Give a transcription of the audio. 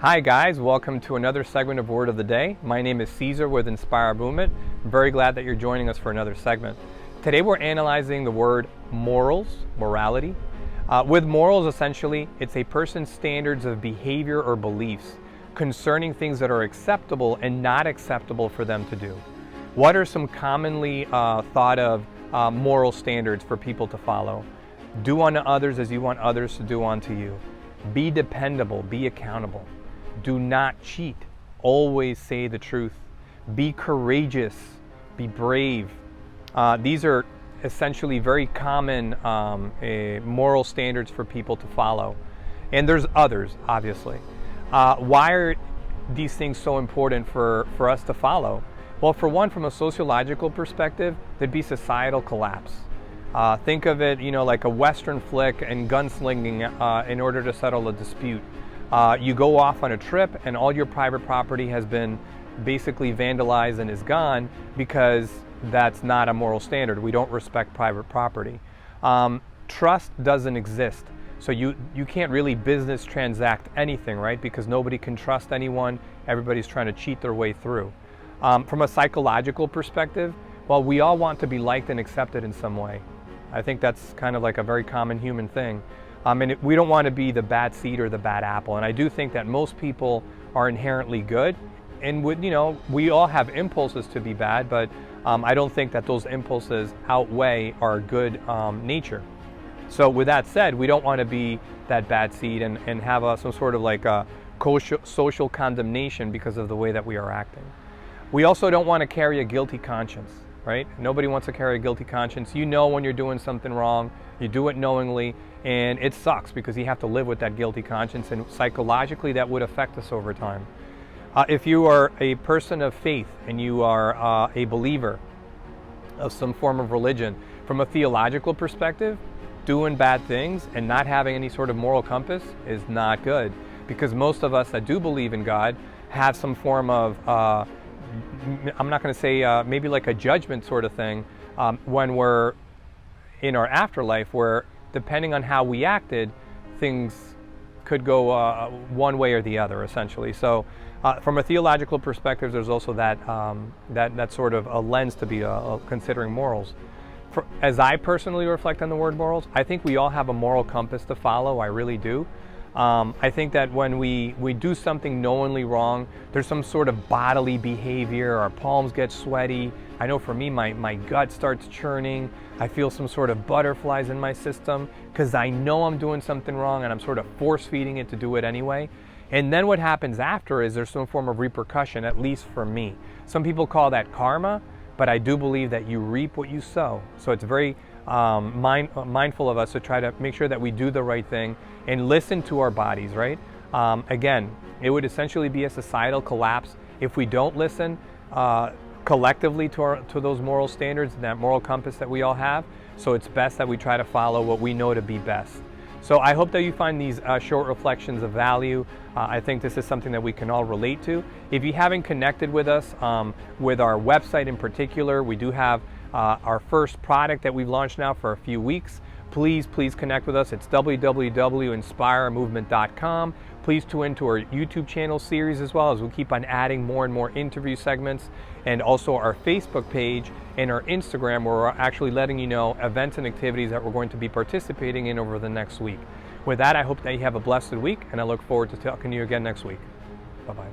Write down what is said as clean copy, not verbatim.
Hi guys, welcome to another segment of Word of the Day. My name is Caesar with Inspire Movement. I'm very glad that you're joining us for another segment. Today we're analyzing the word morals, morality. With morals, essentially, it's a person's standards of behavior or beliefs concerning things that are acceptable and not acceptable for them to do. What are some commonly thought of moral standards for people to follow? Do unto others as you want others to do unto you. Be dependable, be accountable. Do not cheat. Always say the truth. Be courageous. Be brave. These are essentially very common moral standards for people to follow. And there's others, obviously. Why are these things so important for us to follow? Well, for one, from a sociological perspective, there'd be societal collapse. Think of it, like a Western flick and gunslinging in order to settle a dispute. You go off on a trip and all your private property has been basically vandalized and is gone because that's not a moral standard. We don't respect private property. Trust doesn't exist. So you can't really business transact anything, right? Because nobody can trust anyone. Everybody's trying to cheat their way through. From a psychological perspective, well, we all want to be liked and accepted in some way. I think that's kind of like a very common human thing. And we don't want to be the bad seed or the bad apple. And I do think that most people are inherently good. And we all have impulses to be bad, but I don't think that those impulses outweigh our good nature. So with that said, we don't want to be that bad seed and have some sort of like a social condemnation because of the way that we are acting. We also don't want to carry a guilty conscience, right? Nobody wants to carry a guilty conscience. You know when you're doing something wrong, you do it knowingly, and it sucks because you have to live with that guilty conscience, and psychologically that would affect us over time. If you are a person of faith and you are a believer of some form of religion, from a theological perspective, doing bad things and not having any sort of moral compass is not good, because most of us that do believe in God have some form of I'm not going to say maybe like a judgment sort of thing when we're in our afterlife, where depending on how we acted, things could go one way or the other, essentially. So from a theological perspective, there's also that sort of a lens to be considering morals. As I personally reflect on the word morals, I think we all have a moral compass to follow. I really do. I think that when we do something knowingly wrong, there's some sort of bodily behavior. Our palms get sweaty. I know for me, my gut starts churning. I feel some sort of butterflies in my system because I know I'm doing something wrong and I'm sort of force feeding it to do it anyway. And then what happens after is there's some form of repercussion, at least for me. Some people call that karma, but I do believe that you reap what you sow. So it's very mindful of us to try to make sure that we do the right thing and listen to our bodies, right? Again, it would essentially be a societal collapse if we don't listen collectively to those moral standards, that moral compass that we all have. So it's best that we try to follow what we know to be best. So I hope that you find these short reflections of value. I think this is something that we can all relate to. If you haven't connected with us, with our website in particular, we do have our first product that we've launched now for a few weeks. Please connect with us. It's www.inspiremovement.com. Please tune into our YouTube channel series as well, as we'll keep on adding more and more interview segments, and also our Facebook page and our Instagram, where we're actually letting you know events and activities that we're going to be participating in over the next week. With that, I hope that you have a blessed week, and I look forward to talking to you again next week. Bye-bye.